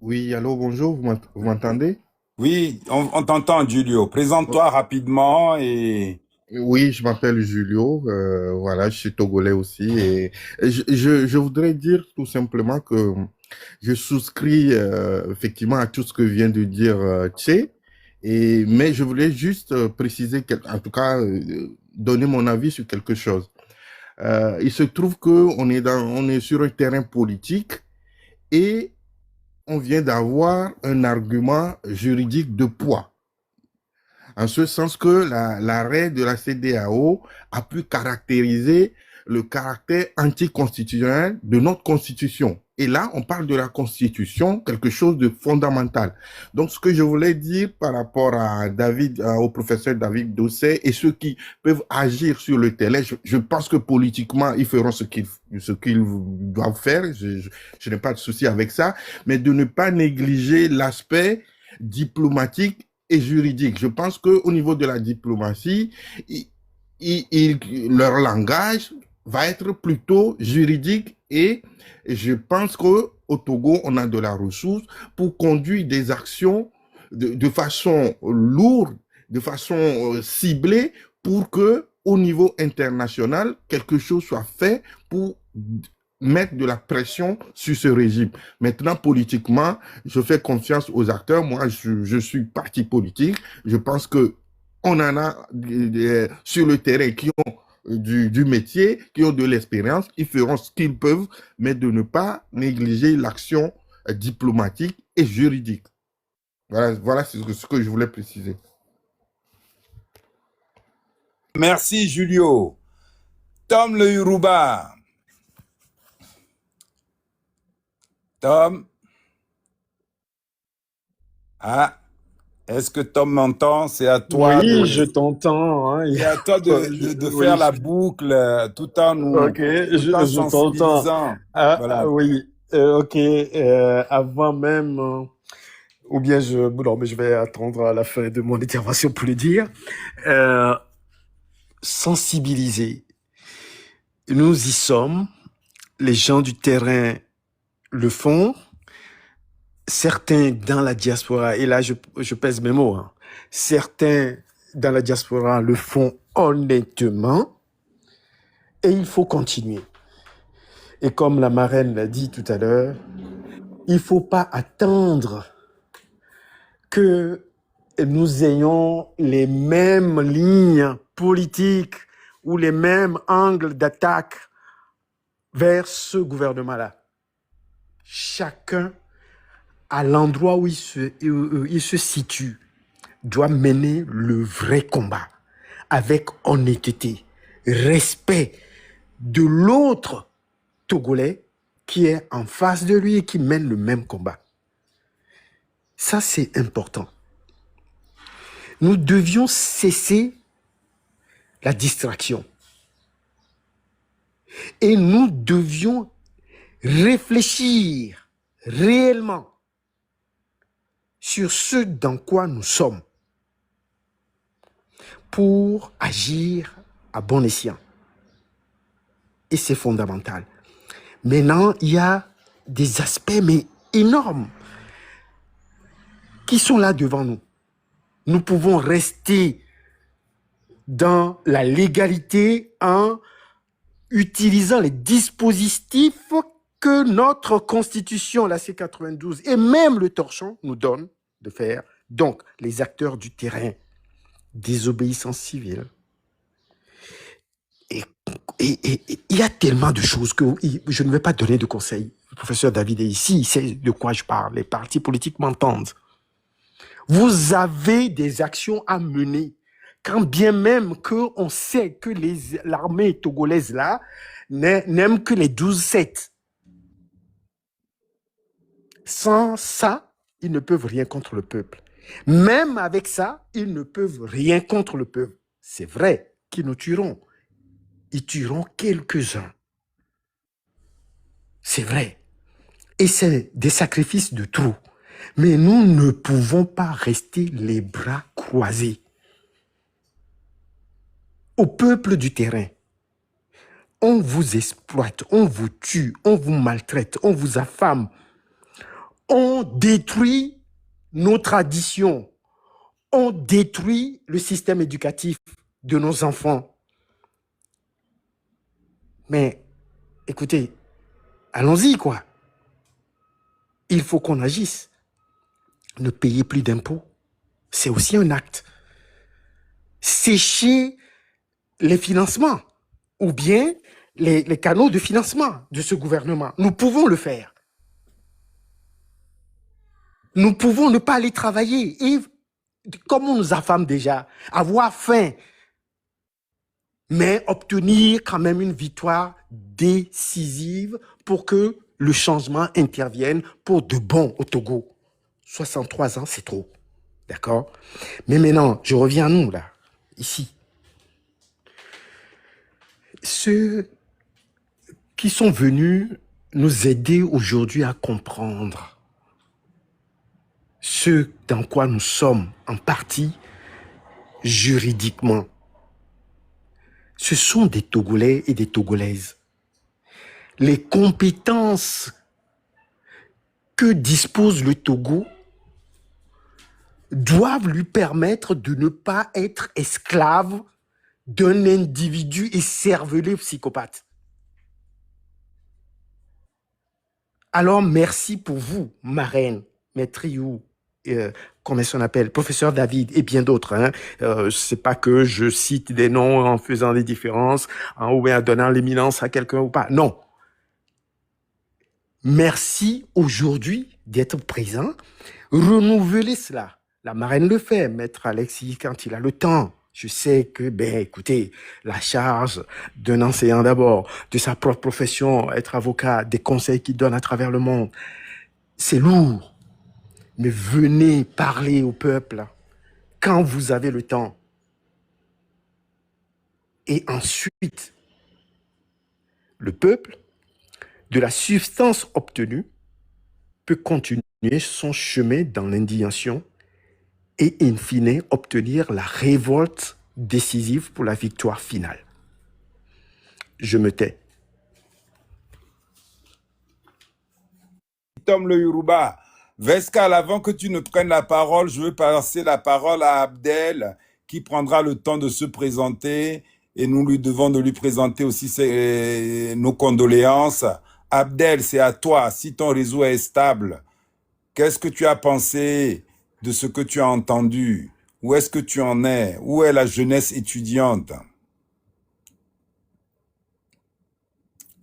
Oui, allô, bonjour, vous m'entendez? Oui, on t'entend, Julio. Présente-toi rapidement et Oui, je m'appelle Julio, voilà, je suis togolais aussi et je voudrais dire tout simplement que je souscris effectivement à tout ce que vient de dire Tché, mais je voulais juste préciser, en tout cas, donner mon avis sur quelque chose. Il se trouve que on est sur un terrain politique et on vient d'avoir un argument juridique de poids. En ce sens que l'arrêt de la CEDEAO a pu caractériser le caractère anticonstitutionnel de notre constitution. Et là, on parle de la constitution, quelque chose de fondamental. Donc, ce que je voulais dire par rapport à David, au professeur David Doucet et ceux qui peuvent agir sur le terrain, je pense que politiquement, ils feront ce qu'ils doivent faire. Je n'ai pas de souci avec ça, mais de ne pas négliger l'aspect diplomatique et juridique. Je pense qu'au niveau de la diplomatie, leur langage va être plutôt juridique et je pense qu'au Togo, on a de la ressource pour conduire des actions de façon lourde, de façon ciblée, pour que au niveau international, quelque chose soit fait pour mettre de la pression sur ce régime. Maintenant, politiquement, je fais confiance aux acteurs. Moi, je suis parti politique. Je pense que on en a sur le terrain qui ont du métier, qui ont de l'expérience. Ils feront ce qu'ils peuvent, mais de ne pas négliger l'action diplomatique et juridique. Voilà ce que je voulais préciser. merci, Julio. Tom le Yoruba. Tom, ah, est-ce que Tom m'entend? Oui, je t'entends, hein. C'est à toi de faire Oui, la boucle ok, tout en je t'entends. sensibilisant. Ah, Voilà. oui, ok. Avant même, ou bien non, mais je vais attendre à la fin de mon intervention pour le dire. Euh, Sensibiliser. Nous y sommes. Les gens du terrain le font. Certains dans la diaspora, et là je pèse mes mots, hein. Certains dans la diaspora le font honnêtement. Et il faut continuer. Et comme la marraine l'a dit tout à l'heure, il ne faut pas attendre que nous ayons les mêmes lignes politiques ou les mêmes angles d'attaque vers ce gouvernement-là. Chacun, à l'endroit où il se situe, doit mener le vrai combat avec honnêteté, respect de l'autre Togolais qui est en face de lui et qui mène le même combat. Ça, c'est important. Nous devions cesser la distraction. Et nous devions réfléchir réellement sur ce dans quoi nous sommes pour agir à bon escient. Et c'est fondamental. Maintenant, il y a des aspects, mais énormes, qui sont là devant nous. Nous pouvons rester dans la légalité en utilisant les dispositifs que notre constitution, la C92, et même le torchon nous donnent de faire. Donc, les acteurs du terrain, désobéissance civile. Et il y a tellement de choses que je ne vais pas donner de conseils. Le professeur David est ici, il sait de quoi je parle. Les partis politiques m'entendent. Vous avez des actions à mener. Quand bien même qu'on sait que l'armée togolaise là n'aime que les 12-7. Sans ça, ils ne peuvent rien contre le peuple. Même avec ça, ils ne peuvent rien contre le peuple. C'est vrai qu'ils nous tueront. Ils tueront quelques-uns. C'est vrai. Et c'est des sacrifices de trop. Mais nous ne pouvons pas rester les bras croisés. Au peuple du terrain, on vous exploite, on vous tue, on vous maltraite, on vous affame, On détruit nos traditions. On détruit le système éducatif de nos enfants. Mais écoutez, allons-y, quoi. Il faut qu'on agisse. Ne payez plus d'impôts, c'est aussi un acte. Sécher les financements ou bien les canaux de financement de ce gouvernement. Nous pouvons le faire. Nous pouvons ne pas aller travailler et, comme on nous affame déjà, avoir faim, mais obtenir quand même une victoire décisive pour que le changement intervienne pour de bon au Togo. 63 ans, c'est trop. D'accord? Mais maintenant, je reviens à nous, là, ici. Ceux qui sont venus nous aider aujourd'hui à comprendre ce dans quoi nous sommes en partie juridiquement, ce sont des Togolais et des Togolaises. Les compétences que dispose le Togo doivent lui permettre de ne pas être esclave d'un individu écervelé psychopathe. Alors, merci pour vous, Marraine, Maître Rioux, comment on appelle, professeur David et bien d'autres. Hein. C'est pas que je cite des noms en faisant des différences ou bien en donnant l'éminence à quelqu'un ou pas. Non. Merci aujourd'hui d'être présent. Renouveler cela. La marraine le fait, Maître Alexis, quand il a le temps. Je sais que, écoutez, la charge d'un enseignant d'abord, de sa propre profession, être avocat, des conseils qu'il donne à travers le monde, c'est lourd. Mais venez parler au peuple quand vous avez le temps. Et ensuite, le peuple, de la substance obtenue, peut continuer son chemin dans l'indignation et, in fine, obtenir la révolte décisive pour la victoire finale. Je me tais. Tom le Yoruba, Vescal, avant que tu ne prennes la parole, je veux passer la parole à Abdel, qui prendra le temps de se présenter, et nous lui devons de lui présenter aussi nos condoléances. Abdel, c'est à toi. Si ton réseau est stable, qu'est-ce que tu as pensé de ce que tu as entendu? Où est-ce que tu en es? Où est la jeunesse étudiante?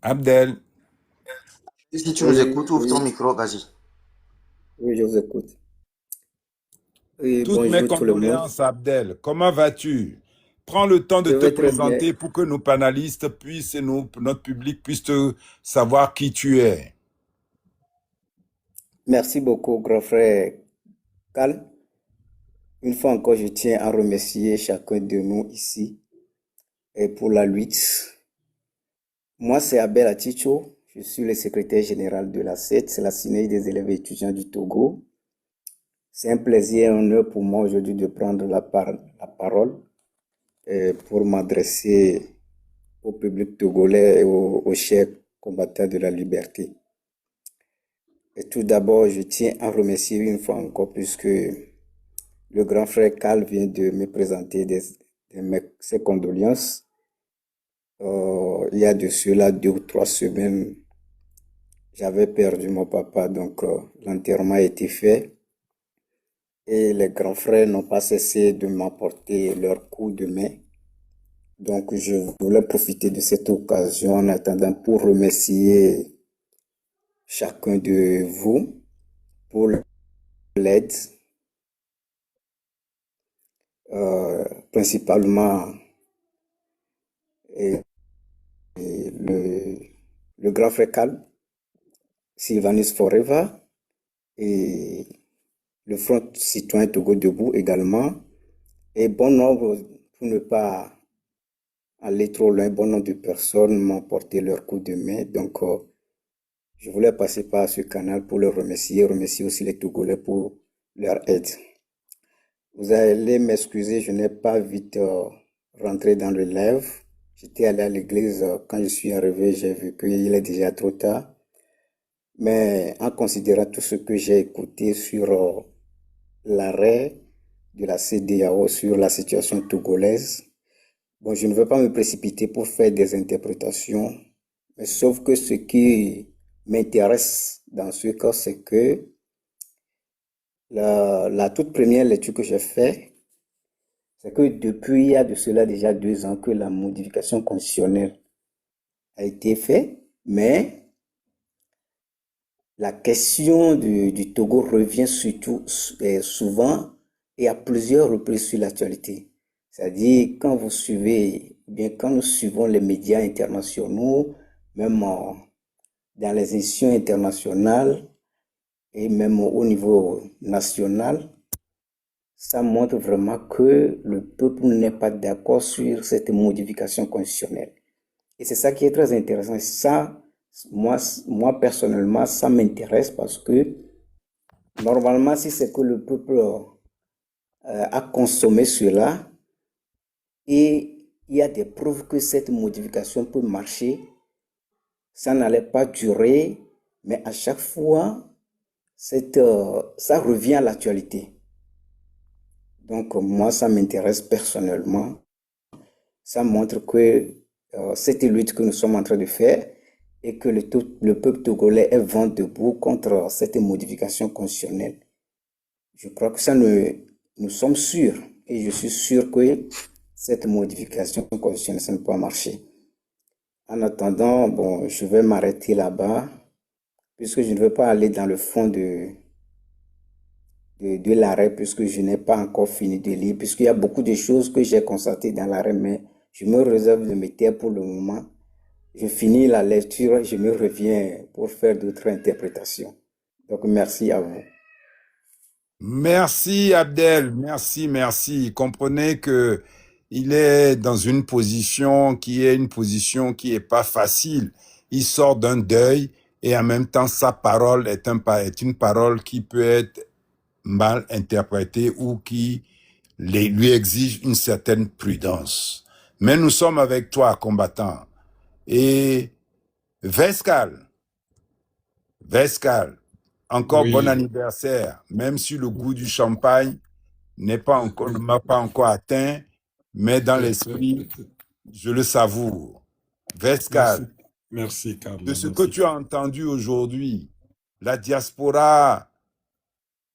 Abdel. Si tu nous écoutes, ouvre ton micro, vas-y. Oui, je vous écoute. Oui, Toutes mes bonjour tout le monde. condoléances, Abdel. Comment vas-tu? Prends le temps de Je te vais très bien. présenter pour que nos panélistes puissent et notre public puisse savoir qui tu es. Merci beaucoup, grand frère Cal. Une fois encore, je tiens à remercier chacun de nous ici et pour la lutte. Moi, c'est Abel Aticho. Je suis le secrétaire général de la CET, c'est la Synergie des élèves et étudiants du Togo. C'est un plaisir et un honneur pour moi aujourd'hui de prendre la parole pour m'adresser au public togolais et aux chers combattants de la liberté. Et tout d'abord, je tiens à remercier une fois encore puisque le grand frère Cal vient de me présenter ses condoléances. Il y a de cela 2 ou 3 semaines, j'avais perdu mon papa, donc l'enterrement a été fait. Et les grands frères n'ont pas cessé de m'apporter leur coup de main. Donc je voulais profiter de cette occasion en attendant pour remercier chacun de vous pour l'aide, principalement le grand frère Cal, Sylvanus Forever et le Front Citoyen Togo Debout également, et bon nombre, pour ne pas aller trop loin, bon nombre de personnes m'ont porté leur coup de main. Donc, je voulais passer par ce canal pour les remercier aussi les Togolais pour leur aide. Vous allez m'excuser, je n'ai pas vite rentré dans le live. J'étais allé à l'église, quand je suis arrivé, j'ai vu qu'il est déjà trop tard. Mais en considérant tout ce que j'ai écouté sur l'arrêt de la CEDEAO sur la situation togolaise, bon, je ne veux pas me précipiter pour faire des interprétations, mais sauf que ce qui m'intéresse dans ce cas, c'est que la toute première lecture que j'ai faite, c'est que depuis il y a de cela déjà 2 ans que la modification constitutionnelle a été faite, mais la question du Togo revient surtout souvent et à plusieurs reprises sur l'actualité. C'est-à-dire quand vous suivez, bien quand nous suivons les médias internationaux, même dans les éditions internationales et même au niveau national, ça montre vraiment que le peuple n'est pas d'accord sur cette modification constitutionnelle. Et c'est ça qui est très intéressant. Et ça, moi personnellement, ça m'intéresse parce que normalement, si c'est que le peuple a consommé cela et il y a des preuves que cette modification peut marcher, ça n'allait pas durer, mais à chaque fois, ça revient à l'actualité. Donc, moi, ça m'intéresse personnellement. Ça montre que cette lutte que nous sommes en train de faire et que le peuple togolais est vent debout contre cette modification constitutionnelle. Je crois que nous sommes sûrs et je suis sûr que cette modification constitutionnelle, ça ne peut pas marcher. En attendant, bon, je vais m'arrêter là-bas puisque je ne veux pas aller dans le fond de l'arrêt puisque je n'ai pas encore fini de lire, puisqu'il y a beaucoup de choses que j'ai constatées dans l'arrêt, mais je me réserve de me taire pour le moment. Je finis la lecture et je me reviens pour faire d'autres interprétations. Donc, merci à vous. Merci Abdel, merci. Comprenez que il est dans une position qui est pas facile. Il sort d'un deuil et en même temps sa parole est une parole qui peut être mal interprétée ou qui lui exige une certaine prudence. Mais nous sommes avec toi, combattant. Et Vescal, encore bon Oui, anniversaire, même si le goût du champagne ne m'a pas encore atteint, mais dans l'esprit, je le savoure. merci, Vescal, merci de Carla, ce que merci. tu as entendu aujourd'hui, la diaspora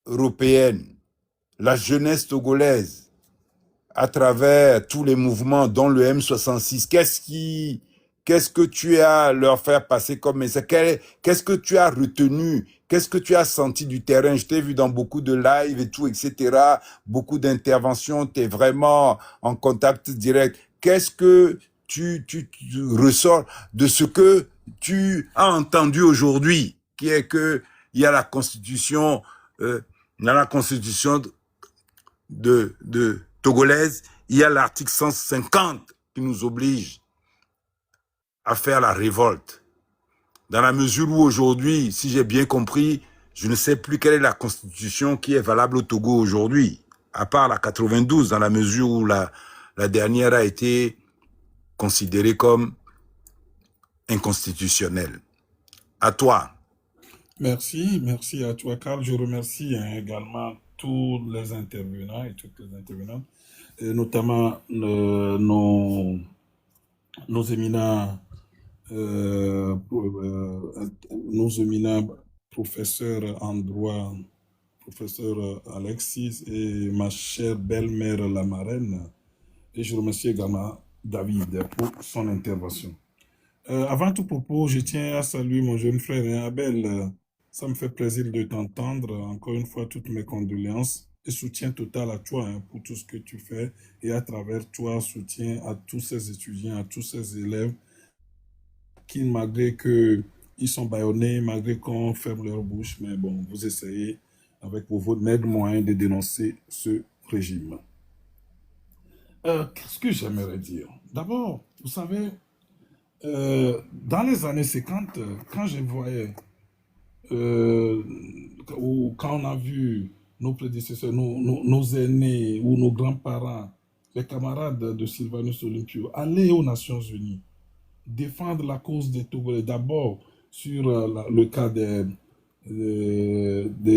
européenne, la jeunesse togolaise, à travers tous les mouvements, dont le M66, qu'est-ce que tu as leur faire passer comme message? Qu'est-ce que tu as retenu? Qu'est-ce que tu as senti du terrain? Je t'ai vu dans beaucoup de lives et tout, etc. Beaucoup d'interventions. Tu es vraiment en contact direct. Qu'est-ce que tu ressors de ce que tu as entendu aujourd'hui, qui est que il y a la constitution, il y a la constitution de togolaise, il y a l'article 150 qui nous oblige à faire la révolte. Dans la mesure où aujourd'hui, si j'ai bien compris, je ne sais plus quelle est la constitution qui est valable au Togo aujourd'hui, à part la 92, dans la mesure où la dernière a été considérée comme inconstitutionnelle. À toi. Merci à toi Carl. Je remercie également tous les intervenants et toutes les intervenantes, et notamment nos éminents nos éminents professeurs en droit, professeur Alexis et ma chère belle-mère la marraine. Et je remercie également David pour son intervention. Avant tout propos, je tiens à saluer mon jeune frère Abel. Ça me fait plaisir de t'entendre. Encore une fois, toutes mes condoléances et soutien total à toi pour tout ce que tu fais. Et à travers toi, soutien à tous ces étudiants, à tous ces élèves qui, malgré qu'ils sont bâillonnés, malgré qu'on ferme leur bouche, mais bon, vous essayez avec vos maigres moyens de dénoncer ce régime. Qu'est-ce que j'aimerais dire? D'abord, vous savez, dans les années 50, quand je voyais, ou quand on a vu nos prédécesseurs, nos aînés ou nos grands-parents, les camarades de Sylvanus Olympio, aller aux Nations Unies, défendre la cause des Togolais, d'abord sur le cas des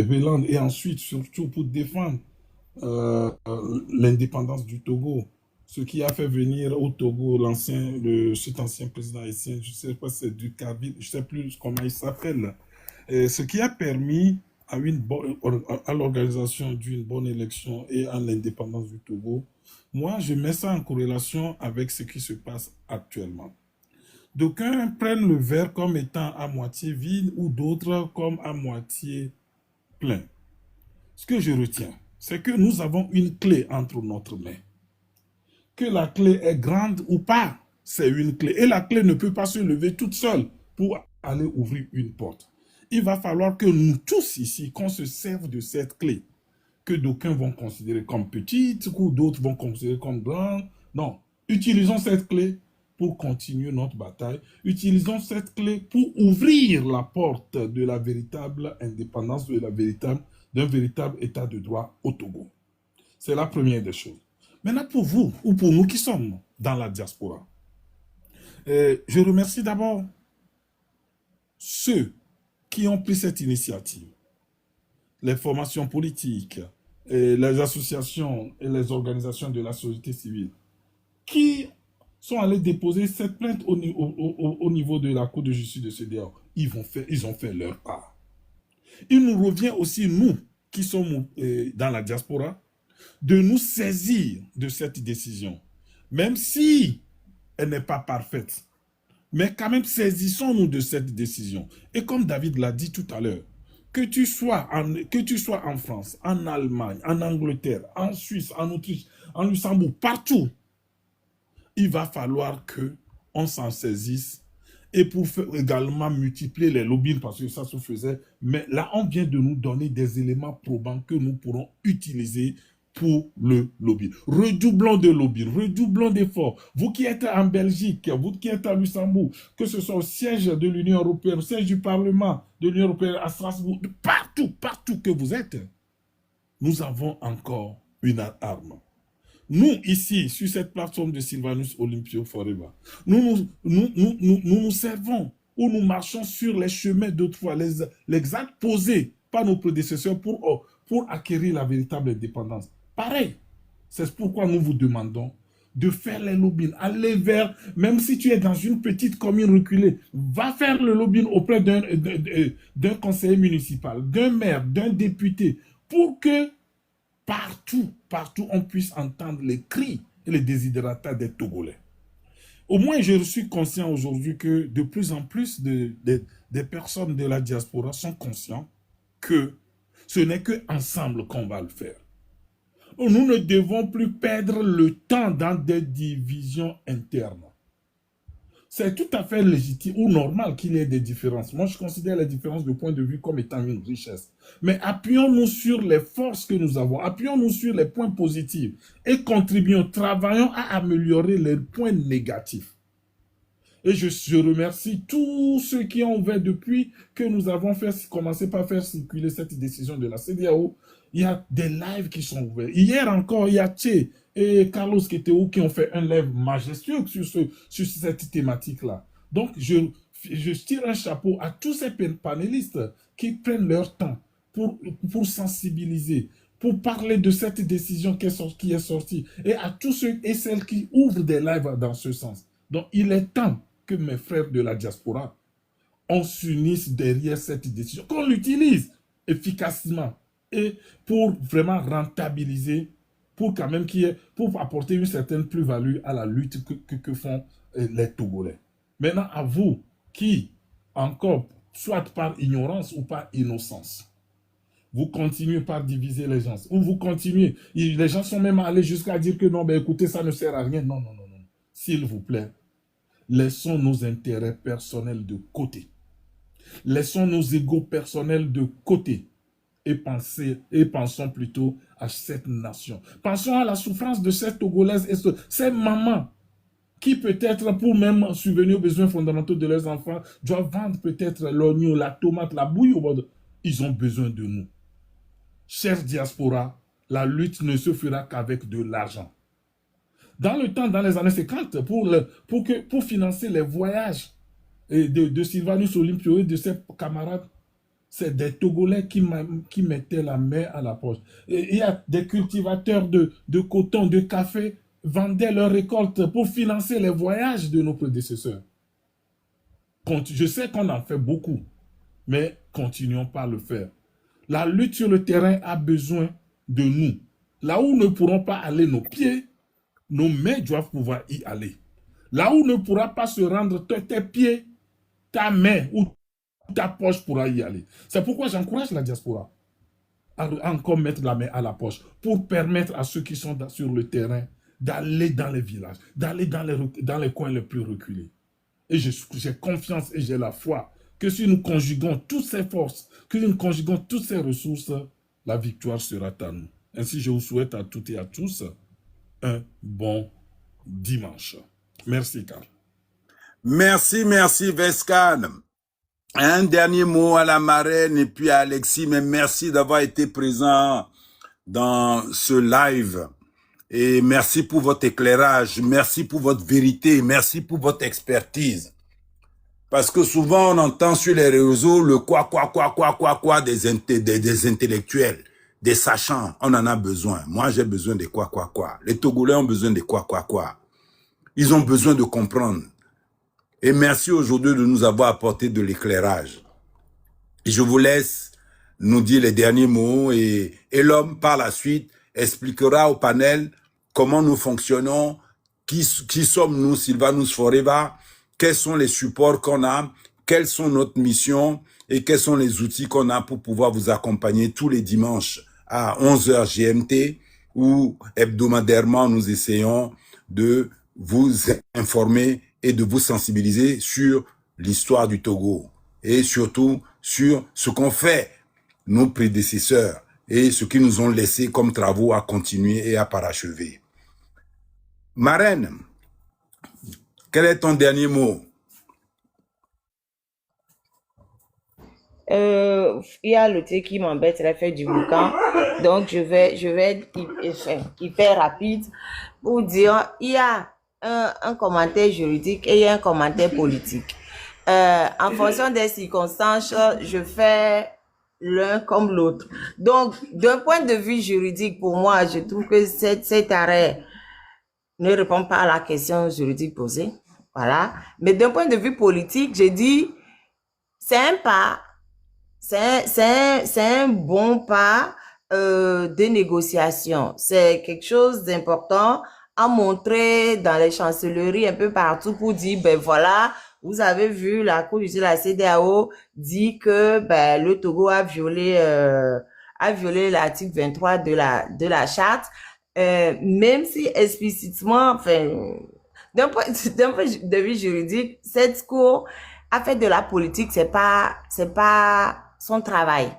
Vélandes et ensuite surtout pour défendre l'indépendance du Togo. Ce qui a fait venir au Togo cet ancien président haïtien, je ne sais pas si c'est Ducaville, je ne sais plus comment il s'appelle, ce qui a permis à l'organisation d'une bonne élection et à l'indépendance du Togo. Moi, je mets ça en corrélation avec ce qui se passe actuellement. D'aucuns prennent le verre comme étant à moitié vide ou d'autres comme à moitié plein. Ce que je retiens, c'est que nous avons une clé entre notre main. Que la clé est grande ou pas, c'est une clé. Et la clé ne peut pas se lever toute seule pour aller ouvrir une porte. Il va falloir que nous tous ici, qu'on se serve de cette clé, que d'aucuns vont considérer comme petite, ou d'autres vont considérer comme grande. Non, utilisons cette clé pour continuer notre bataille. Utilisons cette clé pour ouvrir la porte de la véritable indépendance, d'un véritable état de droit au Togo. C'est la première des choses. Maintenant, pour vous, ou pour nous qui sommes dans la diaspora, je remercie d'abord ceux qui ont pris cette initiative, les formations politiques, et les associations et les organisations de la société civile, qui sont allés déposer cette plainte au niveau de la Cour de justice de CEDEAO. Ils ont fait leur part. Il nous revient aussi, nous, qui sommes dans la diaspora, de nous saisir de cette décision, même si elle n'est pas parfaite. Mais quand même, saisissons-nous de cette décision. Et comme David l'a dit tout à l'heure, que tu sois en France, en Allemagne, en Angleterre, en Suisse, en Autriche, en Luxembourg, partout, il va falloir qu'on s'en saisisse et pour également multiplier les lobbying parce que ça se faisait. Mais là, on vient de nous donner des éléments probants que nous pourrons utiliser pour le lobbying. Redoublons de lobbying, redoublons d'efforts. Vous qui êtes en Belgique, vous qui êtes à Luxembourg, que ce soit au siège de l'Union européenne, au siège du Parlement de l'Union européenne à Strasbourg, partout que vous êtes, nous avons encore une arme. Nous, ici, sur cette plateforme de Sylvanus Olympio Forever, nous servons ou nous marchons sur les chemins d'autrefois, les actes posés par nos prédécesseurs pour acquérir la véritable indépendance. Pareil, c'est pourquoi nous vous demandons de faire les lobbying, aller vers, même si tu es dans une petite commune reculée, va faire le lobbying auprès d'un conseiller municipal, d'un maire, d'un député, pour que partout, on puisse entendre les cris et les desiderata des Togolais. Au moins, je suis conscient aujourd'hui que de plus en plus des personnes de la diaspora sont conscients que ce n'est qu'ensemble qu'on va le faire. Nous ne devons plus perdre le temps dans des divisions internes. C'est tout à fait légitime ou normal qu'il y ait des différences. Moi, je considère les différences de point de vue comme étant une richesse. Mais appuyons-nous sur les forces que nous avons, appuyons-nous sur les points positifs et contribuons, travaillons à améliorer les points négatifs. Et je remercie tous ceux qui ont ouvert depuis que nous avons commencé par faire circuler cette décision de la CEDEAO. Il y a des lives qui sont ouverts. Hier encore, il y a Tché et Carlos Keteo qui ont fait un live majestueux sur cette thématique-là. Donc, je tire un chapeau à tous ces panélistes qui prennent leur temps pour sensibiliser, pour parler de cette décision qui est sortie, et à tous ceux et celles qui ouvrent des lives dans ce sens. Donc, il est temps que mes frères de la diaspora, on s'unisse derrière cette décision, qu'on l'utilise efficacement et pour vraiment rentabiliser, pour quand même pour apporter une certaine plus-value à la lutte que font les Togolais. Maintenant, à vous qui, encore, soit par ignorance ou par innocence, vous continuez par diviser les gens, ou vous continuez, les gens sont même allés jusqu'à dire que non, ben écoutez, ça ne sert à rien. Non. S'il vous plaît, laissons nos intérêts personnels de côté. Laissons nos égos personnels de côté et pensons plutôt à cette nation. Pensons à la souffrance de cette Togolaise et ces mamans qui peut-être pour même subvenir aux besoins fondamentaux de leurs enfants doivent vendre peut-être l'oignon, la tomate, la bouillie au bord. Ils ont besoin de nous. Chers diaspora, la lutte ne se fera qu'avec de l'argent. Dans le temps, dans les années 50, pour financer les voyages et de Sylvanus Olympio et de ses camarades, c'est des Togolais qui mettaient la main à la poche. Et il y a des cultivateurs de coton, de café, vendaient leurs récoltes pour financer les voyages de nos prédécesseurs. Je sais qu'on en fait beaucoup, mais continuons par le faire. La lutte sur le terrain a besoin de nous. Là où ne pourront pas aller nos pieds, nos mains doivent pouvoir y aller. Là où ne pourra pas se rendre tes pieds, ta main ou ta poche pourra y aller. C'est pourquoi j'encourage la diaspora à encore mettre la main à la poche pour permettre à ceux qui sont sur le terrain d'aller dans les villages, d'aller dans les coins les plus reculés. Et j'ai confiance et j'ai la foi que si nous conjuguons toutes ces forces, que nous conjuguons toutes ces ressources, la victoire sera à nous. Ainsi, je vous souhaite à toutes et à tous un bon dimanche. Merci, Karl. Merci, merci, Vescan. Un dernier mot à la marraine et puis à Alexis, mais merci d'avoir été présent dans ce live. Et merci pour votre éclairage, merci pour votre vérité, merci pour votre expertise. Parce que souvent on entend sur les réseaux le quoi des intellectuels, des sachants. On en a besoin. Moi j'ai besoin de quoi. Les Togolais ont besoin de quoi. Ils ont besoin de comprendre. Et merci aujourd'hui de nous avoir apporté de l'éclairage. Et je vous laisse nous dire les derniers mots et l'homme par la suite expliquera au panel comment nous fonctionnons, qui sommes-nous, Sylvanus Forever, quels sont les supports qu'on a, quelles sont notre mission et quels sont les outils qu'on a pour pouvoir vous accompagner tous les dimanches à 11h GMT où hebdomadairement nous essayons de vous informer et de vous sensibiliser sur l'histoire du Togo et surtout sur ce qu'ont fait nos prédécesseurs et ce qu'ils nous ont laissé comme travaux à continuer et à parachever. Marraine, quel est ton dernier mot? Il y a le thé qui m'embête, la fête du boucan. Donc, je vais être hyper rapide pour dire, il y a un commentaire juridique et il y a un commentaire politique. En fonction des circonstances, je fais l'un comme l'autre. Donc, d'un point de vue juridique, pour moi, je trouve que cet arrêt ne répond pas à la question juridique posée. Voilà. Mais d'un point de vue politique, j'ai dit, c'est un pas, c'est un bon pas de négociation. C'est quelque chose d'important à montrer dans les chancelleries un peu partout pour dire, ben voilà, vous avez vu, la Cour de la CEDEAO dit que ben, le Togo a violé l'article 23 de la charte, même si explicitement, enfin, d'un point de vue juridique, cette Cour a fait de la politique, c'est pas son travail.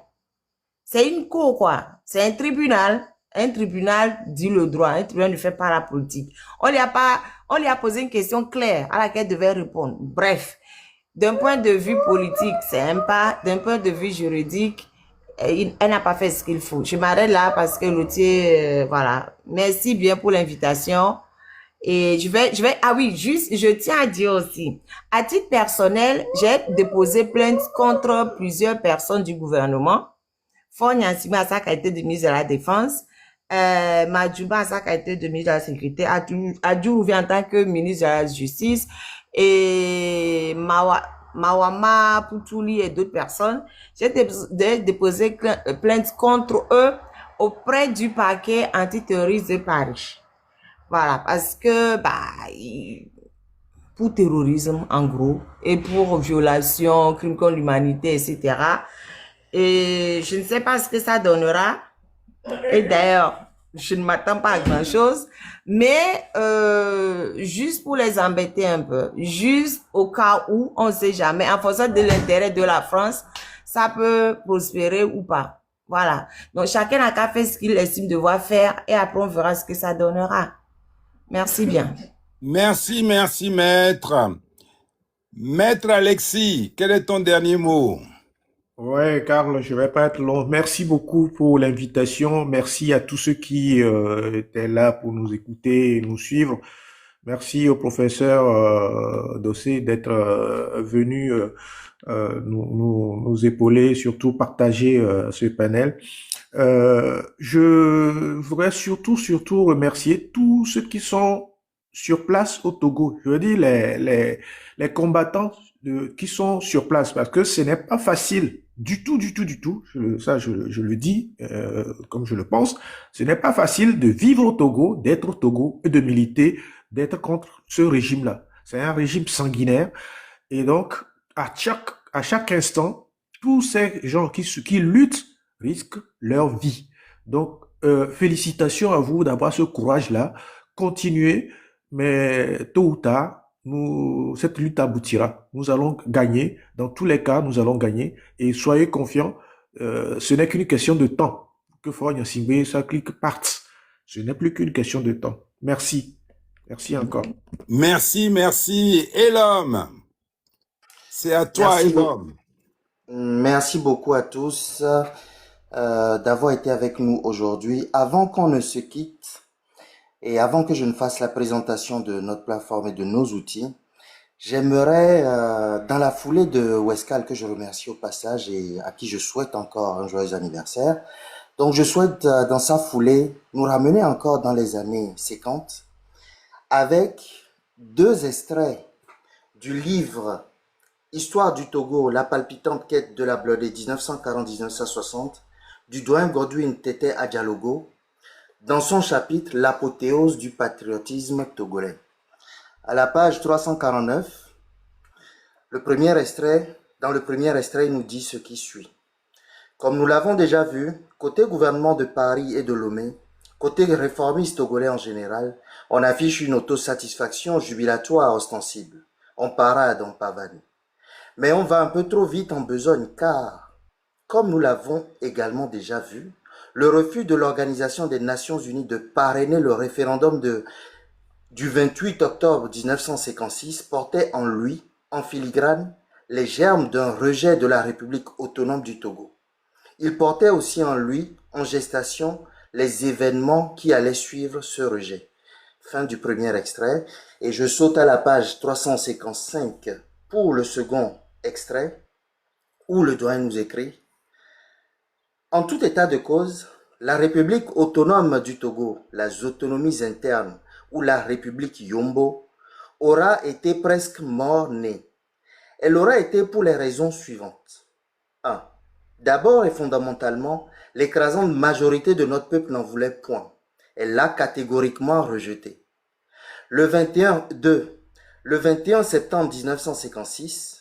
C'est une cour, quoi. C'est un tribunal. Un tribunal dit le droit. Un tribunal ne fait pas la politique. On lui a posé une question claire à laquelle elle devait répondre. Bref. D'un point de vue politique, c'est un pas. D'un point de vue juridique, elle n'a pas fait ce qu'il faut. Je m'arrête là parce que l'outil, voilà. Merci bien pour l'invitation. Et ah oui, juste, je tiens à dire aussi, à titre personnel, j'ai déposé plainte contre plusieurs personnes du gouvernement. Fon Yansima à sa qualité de ministre de la Défense, Madjouba à sa qualité de ministre de la Sécurité, Adjourouvi en tant que ministre de la Justice, et Mawama Poutouli et d'autres personnes. J'ai déposé plainte contre eux auprès du parquet antiterroriste de Paris. Voilà, parce que, pour terrorisme, en gros, et pour violation, crime contre l'humanité, etc. Et je ne sais pas ce que ça donnera. Et d'ailleurs, je ne m'attends pas à grand-chose. Mais, juste pour les embêter un peu, juste au cas où, on ne sait jamais, en fonction de l'intérêt de la France, ça peut prospérer ou pas. Voilà. Donc, chacun n'a qu'à faire ce qu'il estime devoir faire et après, on verra ce que ça donnera. Merci bien. Merci, maître. Maître Alexis, quel est ton dernier mot? Ouais, Karl, je vais pas être long. Merci beaucoup pour l'invitation. Merci à tous ceux qui étaient là pour nous écouter et nous suivre. Merci au professeur Dossé d'être venu nous épauler, surtout partager ce panel. Je voudrais surtout remercier tous ceux qui sont sur place au Togo. Je veux dire les combattants qui sont sur place parce que ce n'est pas facile du tout, du tout, du tout. Je le dis comme je le pense. Ce n'est pas facile de vivre au Togo, d'être au Togo et de militer, d'être contre ce régime-là. C'est un régime sanguinaire et donc à chaque instant, tous ces gens qui luttent risquent leur vie. Donc, félicitations à vous d'avoir ce courage-là. Continuez, mais tôt ou tard, cette lutte aboutira. Nous allons gagner. Dans tous les cas, nous allons gagner. Et soyez confiants, ce n'est qu'une question de temps. Que Fort Gnassingbé, ça clique parte. Ce n'est plus qu'une question de temps. Merci. Merci encore. Merci, merci. Et l'homme? C'est à toi, Merci, et l'homme. merci beaucoup à tous d'avoir été avec nous aujourd'hui. Avant qu'on ne se quitte et avant que je ne fasse la présentation de notre plateforme et de nos outils, j'aimerais, dans la foulée de Wescal, que je remercie au passage et à qui je souhaite encore un joyeux anniversaire, donc je souhaite dans sa foulée nous ramener encore dans les années 50 avec 2 extraits du livre Histoire du Togo, la palpitante quête de la Blodée 1940-1960 du doyen Godwin Tété Adjalogo dans son chapitre L'apothéose du patriotisme togolais. À la page 349, dans le premier extrait, il nous dit ce qui suit. Comme nous l'avons déjà vu, côté gouvernement de Paris et de Lomé, côté réformiste togolais en général, on affiche une autosatisfaction jubilatoire ostensible. On parade, on pavane. Mais on va un peu trop vite en besogne car, comme nous l'avons également déjà vu, le refus de l'Organisation des Nations Unies de parrainer le référendum du 28 octobre 1956 portait en lui, en filigrane, les germes d'un rejet de la République autonome du Togo. Il portait aussi en lui, en gestation, les événements qui allaient suivre ce rejet. Fin du premier extrait, et je saute à la page 355 pour le second extrait, où le doyen nous écrit « En tout état de cause, la République autonome du Togo, les autonomies internes ou la République Yombo aura été presque mort-née. Elle aura été pour les raisons suivantes. 1. D'abord et fondamentalement, l'écrasante majorité de notre peuple n'en voulait point. Elle l'a catégoriquement rejeté. Le 21 septembre 1956,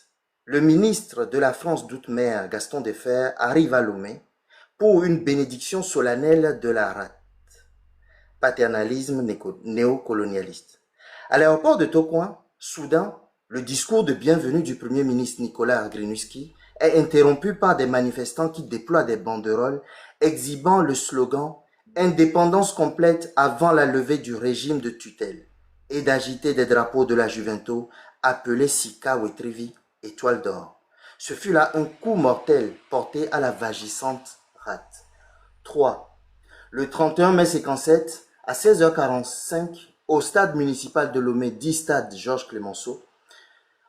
le ministre de la France d'Outre-mer, Gaston Defferre, arrive à Lomé pour une bénédiction solennelle de la rate. Paternalisme néocolonialiste. À l'aéroport de Tokoin, soudain, le discours de bienvenue du Premier ministre Nicolas Agrinuski est interrompu par des manifestants qui déploient des banderoles exhibant le slogan « Indépendance complète avant la levée du régime de tutelle » et d'agiter des drapeaux de la Juventus appelés Sika Wetrivi, étoile d'or. Ce fut là un coup mortel porté à la vagissante rate. 3. Le 31 mai 57, à 16h45, au stade municipal de Lomé, dit stade Georges Clemenceau,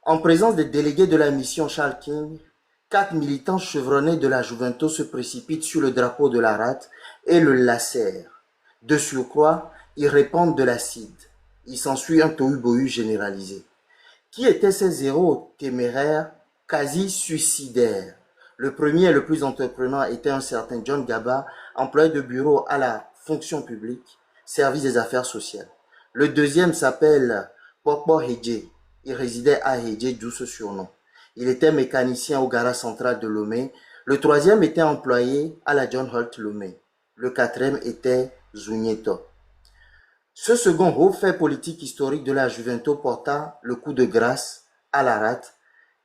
en présence des délégués de la mission Charles King, 4 militants chevronnés de la Juventus se précipitent sur le drapeau de la rate et le lacèrent. De surcroît, ils répandent de l'acide. Il s'ensuit un tohu-bohu généralisé. Qui étaient ces héros téméraires, quasi suicidaires? Le premier et le plus entreprenant était un certain John Gaba, employé de bureau à la fonction publique, service des affaires sociales. Le deuxième s'appelle Pokpo Hedje. Il résidait à Hedje, d'où ce surnom. Il était mécanicien au garage central de Lomé. Le troisième était employé à la John Holt Lomé. Le quatrième était Zugneto. Ce second haut fait politique historique de la Juventus porta le coup de grâce à la rate,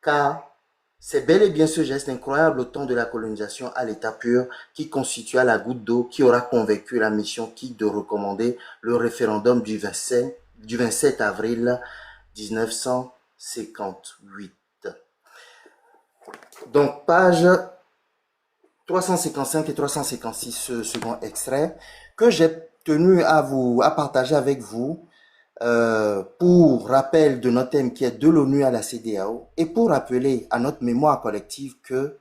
car c'est bel et bien ce geste incroyable au temps de la colonisation à l'état pur qui constitua la goutte d'eau qui aura convaincu la mission qui de recommander le référendum du 27 avril 1958. Donc, page 355 et 356, ce second extrait, que j'ai tenu à partager avec vous pour rappel de notre thème qui est de l'ONU à la CEDEAO et pour rappeler à notre mémoire collective que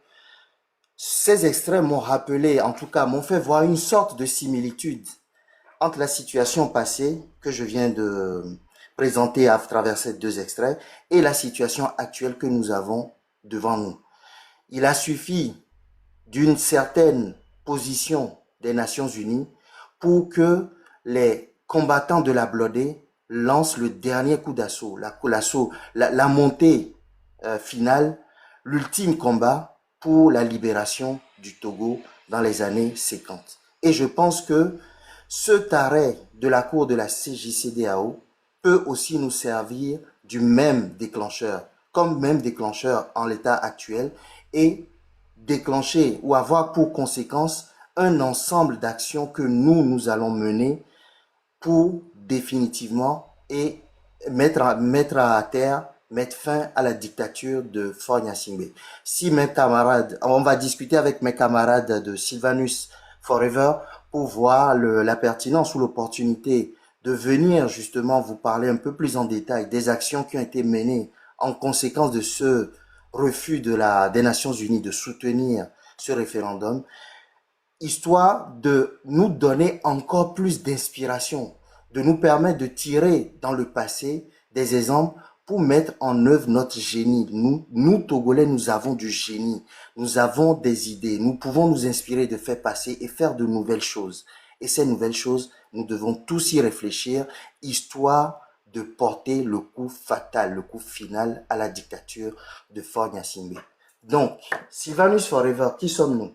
ces extraits m'ont rappelé, en tout cas m'ont fait voir une sorte de similitude entre la situation passée que je viens de présenter à travers ces deux extraits et la situation actuelle que nous avons devant nous. Il a suffi d'une certaine position des Nations Unies pour que les combattants de la Blodé lancent le dernier coup d'assaut, la montée finale, l'ultime combat pour la libération du Togo dans les années 50. Et je pense que cet arrêt de la Cour de la CJCDAO peut aussi nous servir du même déclencheur, comme même déclencheur en l'état actuel, et déclencher ou avoir pour conséquence un ensemble d'actions que nous allons mener pour définitivement et mettre à terre, mettre fin à la dictature de Faure Gnassingbé. Si mes camarades, on va discuter avec mes camarades de Sylvanus Forever pour voir la pertinence ou l'opportunité de venir justement vous parler un peu plus en détail des actions qui ont été menées en conséquence de ce refus des Nations Unies de soutenir ce référendum, histoire de nous donner encore plus d'inspiration, de nous permettre de tirer dans le passé des exemples pour mettre en œuvre notre génie. Nous, Togolais, nous avons du génie, nous avons des idées, nous pouvons nous inspirer de faire passer et faire de nouvelles choses. Et ces nouvelles choses, nous devons tous y réfléchir, histoire de porter le coup fatal, le coup final à la dictature de Faure Gnassingbé. Donc, Sylvanus Forever, qui sommes-nous?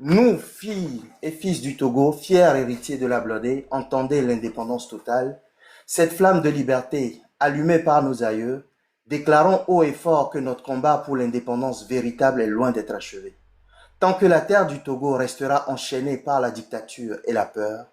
Nous, filles et fils du Togo, fiers héritiers de la Blodé, entendez l'indépendance totale. Cette flamme de liberté, allumée par nos aïeux, déclarons haut et fort que notre combat pour l'indépendance véritable est loin d'être achevé. Tant que la terre du Togo restera enchaînée par la dictature et la peur,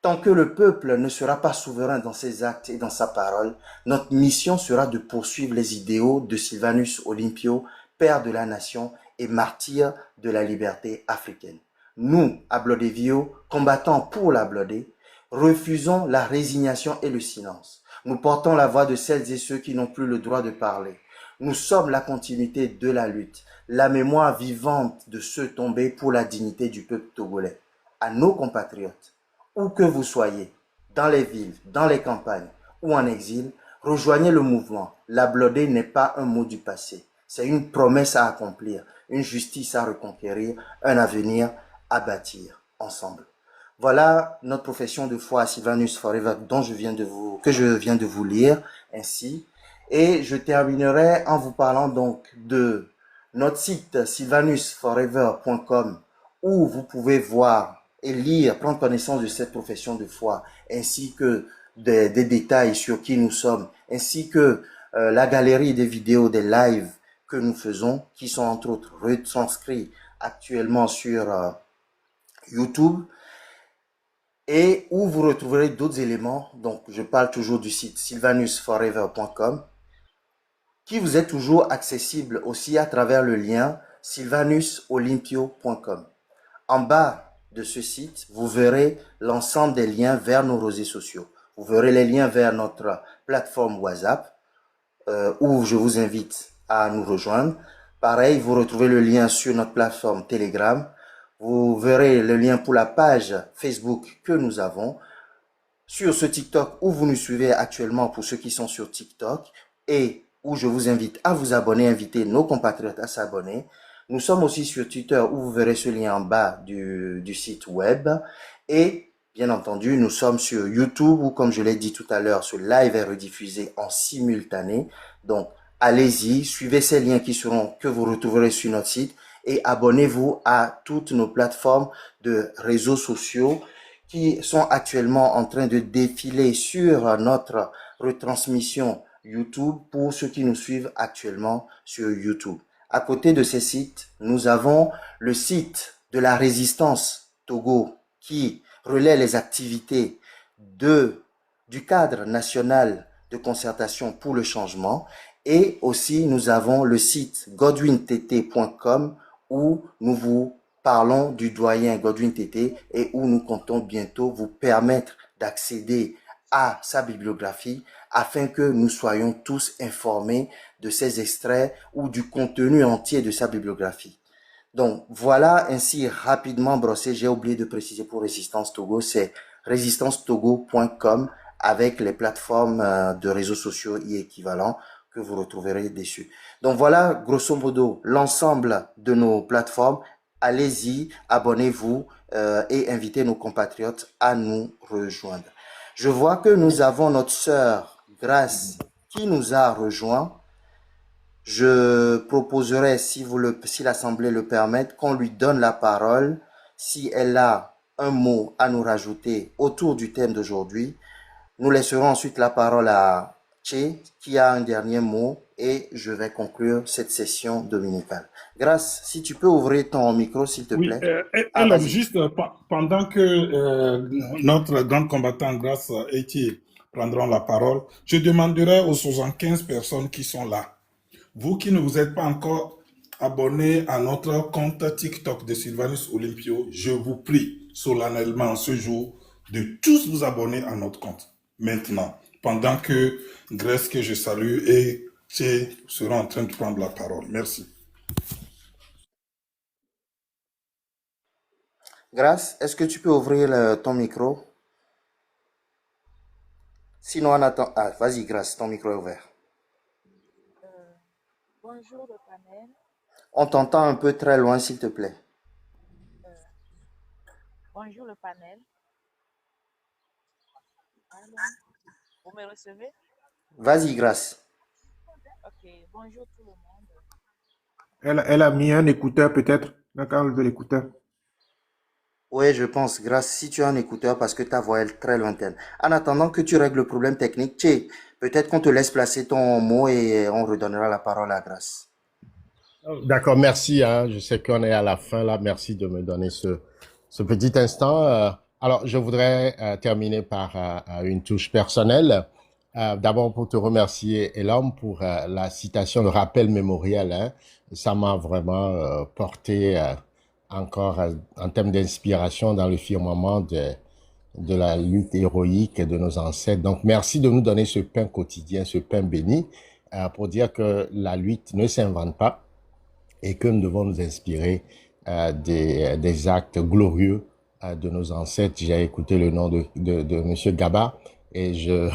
tant que le peuple ne sera pas souverain dans ses actes et dans sa parole, notre mission sera de poursuivre les idéaux de Sylvanus Olympio, père de la nation et martyr de la liberté africaine. Nous, à Blodévio, combattants pour la Blodé, refusons la résignation et le silence. Nous portons la voix de celles et ceux qui n'ont plus le droit de parler. Nous sommes la continuité de la lutte, la mémoire vivante de ceux tombés pour la dignité du peuple togolais. À nos compatriotes, où que vous soyez, dans les villes, dans les campagnes ou en exil, rejoignez le mouvement. La Blodé n'est pas un mot du passé. C'est une promesse à accomplir, une justice à reconquérir, un avenir à bâtir ensemble. Voilà notre profession de foi à Sylvanus Forever que je viens de vous lire ainsi. Et je terminerai en vous parlant donc de notre site sylvanusforever.com où vous pouvez voir et lire, prendre connaissance de cette profession de foi, ainsi que des détails sur qui nous sommes, ainsi que la galerie des vidéos, des lives que nous faisons, qui sont entre autres retranscrits actuellement sur YouTube, et où vous retrouverez d'autres éléments. Donc, je parle toujours du site sylvanusforever.com, qui vous est toujours accessible aussi à travers le lien sylvanusolympio.com. En bas de ce site, vous verrez l'ensemble des liens vers nos réseaux sociaux. Vous verrez les liens vers notre plateforme WhatsApp, où je vous invite à nous rejoindre. Pareil, vous retrouvez le lien sur notre plateforme Telegram. Vous verrez le lien pour la page Facebook que nous avons. Sur ce TikTok où vous nous suivez actuellement pour ceux qui sont sur TikTok et où je vous invite à vous abonner, inviter nos compatriotes à s'abonner. Nous sommes aussi sur Twitter où vous verrez ce lien en bas du site web. Et bien entendu, nous sommes sur YouTube où, comme je l'ai dit tout à l'heure, ce live est rediffusé en simultané. Donc, allez-y, suivez ces liens que vous retrouverez sur notre site et abonnez-vous à toutes nos plateformes de réseaux sociaux qui sont actuellement en train de défiler sur notre retransmission YouTube pour ceux qui nous suivent actuellement sur YouTube. À côté de ces sites, nous avons le site de la Résistance Togo qui relaie les activités du cadre national de concertation pour le changement. Et aussi, nous avons le site godwintt.com où nous vous parlons du doyen Godwin Tété et où nous comptons bientôt vous permettre d'accéder à sa bibliographie afin que nous soyons tous informés de ces extraits ou du contenu entier de sa bibliographie. Donc, voilà ainsi rapidement brossé. J'ai oublié de préciser pour Résistance Togo, c'est résistancetogo.com avec les plateformes de réseaux sociaux y équivalents que vous retrouverez dessus. Donc, voilà grosso modo l'ensemble de nos plateformes. Allez-y, abonnez-vous et invitez nos compatriotes à nous rejoindre. Je vois que nous avons notre sœur Grace qui nous a rejoint. Je proposerai, si l'Assemblée le permet, qu'on lui donne la parole si elle a un mot à nous rajouter autour du thème d'aujourd'hui. Nous laisserons ensuite la parole à Tché, qui a un dernier mot, et je vais conclure cette session dominicale. Grâce, si tu peux ouvrir ton micro, s'il te Oui, plaît. alors Vas-y. juste pendant que notre grand combattant Grâce et prendront la parole, je demanderai aux 75 personnes qui sont là, vous qui ne vous êtes pas encore abonnés à notre compte TikTok de Sylvanus Olympio, je vous prie solennellement ce jour de tous vous abonner à notre compte. Maintenant, pendant que Grâce, que je salue, et Tché seront en train de prendre la parole. Merci. Grâce, est-ce que tu peux ouvrir ton micro? Sinon, on attend. Ah, vas-y, Grâce, ton micro est ouvert. Bonjour le panel. On t'entend un peu très loin, s'il te plaît. Bonjour le panel. Allô? Vous me recevez? Vas-y, Grâce. Ok, bonjour tout le monde. Elle a mis un écouteur peut-être. Elle a enlevé l'écouteur. Oui, je pense, Grâce, si tu as un écouteur parce que ta voix est très lointaine. En attendant que tu règles le problème technique, Tché, peut-être qu'on te laisse placer ton mot et on redonnera la parole à Grâce. D'accord, merci. Hein. Je sais qu'on est à la fin là. Merci de me donner ce petit instant. Alors, je voudrais terminer par une touche personnelle. D'abord, pour te remercier, Elam, pour la citation, le rappel mémoriel. Hein. Ça m'a vraiment porté encore en termes d'inspiration dans le firmament de la lutte héroïque de nos ancêtres. Donc, merci de nous donner ce pain quotidien, ce pain béni, pour dire que la lutte ne s'invente pas et que nous devons nous inspirer des actes glorieux de nos ancêtres. J'ai écouté le nom de Monsieur Gaba et je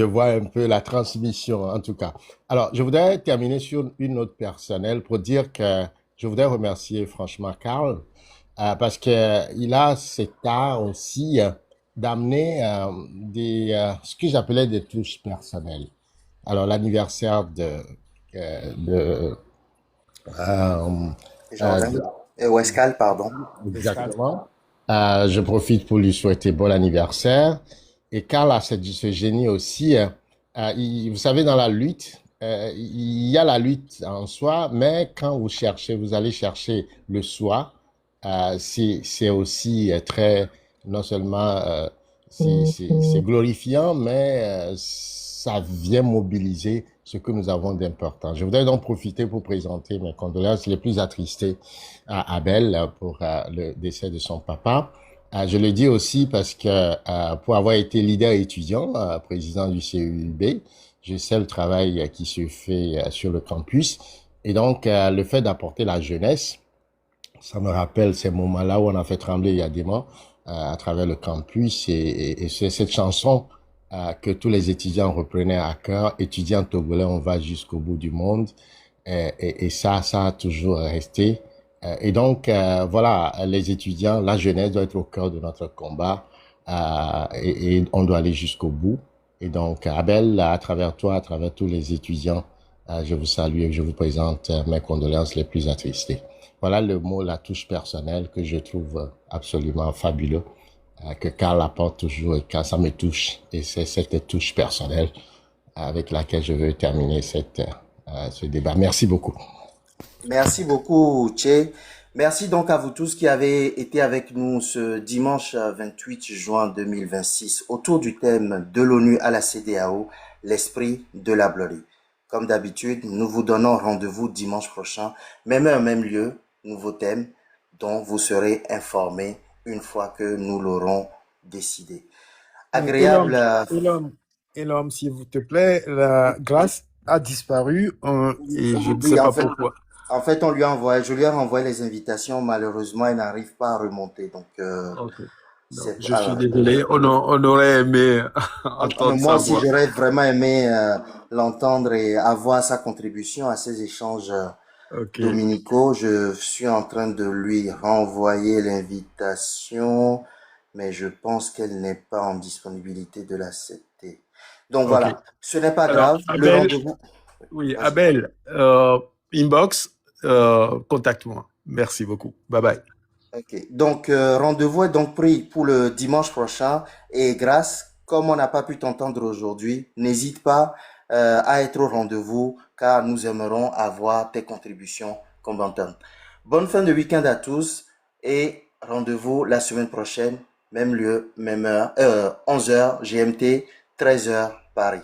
vois un peu la transmission, en tout cas. Alors, je voudrais terminer sur une note personnelle pour dire que je voudrais remercier franchement Karl parce que il a cet art aussi d'amener ce que j'appelais des touches personnelles. Alors, l'anniversaire de Jordan. Wescal, pardon. exactement. Je profite pour lui souhaiter bon anniversaire. Et Karl a ce génie aussi. Vous savez, dans la lutte, il y a la lutte en soi, mais quand vous cherchez, vous allez chercher le soi. C'est aussi très, non seulement c'est glorifiant, mais ça vient mobiliser ce que nous avons d'important. Je voudrais donc profiter pour présenter mes condoléances les plus attristées à Abel pour le décès de son papa. Je le dis aussi parce que pour avoir été leader étudiant, président du CEUB, je sais le travail qui se fait sur le campus. Et donc, le fait d'apporter la jeunesse, ça me rappelle ces moments-là où on a fait trembler Yadema à travers le campus. Et c'est cette chanson que tous les étudiants reprenaient à cœur. Étudiants togolais, on va jusqu'au bout du monde. Et ça a toujours resté. Et donc, voilà, les étudiants, la jeunesse doit être au cœur de notre combat et on doit aller jusqu'au bout. Et donc, Abel, à travers toi, à travers tous les étudiants, je vous salue et je vous présente mes condoléances les plus attristées. Voilà le mot, la touche personnelle que je trouve absolument fabuleux, que Karl apporte toujours et quand ça me touche. Et c'est cette touche personnelle avec laquelle je veux terminer ce débat. Merci beaucoup. Merci beaucoup, Tché. Merci donc à vous tous qui avez été avec nous ce dimanche 28 juin 2026 autour du thème de l'ONU à la CEDEAO, l'esprit de la glorie. Comme d'habitude, nous vous donnons rendez-vous dimanche prochain, même heure, même lieu, nouveau thème dont vous serez informés une fois que nous l'aurons décidé. agréable. Et l'homme, s'il vous te plaît, la grâce a disparu et je ne Oui, sais pas pourquoi. en fait, je lui ai renvoyé les invitations. Malheureusement, elle n'arrive pas à remonter. Donc, Ok. Non, c'est, je suis alors, désolé. On aurait aimé entendre moi sa aussi, voix. j'aurais vraiment aimé l'entendre et avoir sa contribution à ces échanges Ok. dominicaux. Je suis en train de lui renvoyer l'invitation, mais je pense qu'elle n'est pas en disponibilité de l'accepter. Donc Ok. voilà, ce n'est pas Alors, grave. Le Abel, rendez-vous. oui, Vas-y. Abel, inbox, contacte-moi. Merci beaucoup. Bye bye. Ok. Donc, rendez-vous est donc pris pour le dimanche prochain. Et grâce, comme on n'a pas pu t'entendre aujourd'hui, n'hésite pas à être au rendez-vous car nous aimerons avoir tes contributions combattantes. Bonne fin de week-end à tous et rendez-vous la semaine prochaine, même lieu, même heure, 11h GMT, 13h Paris.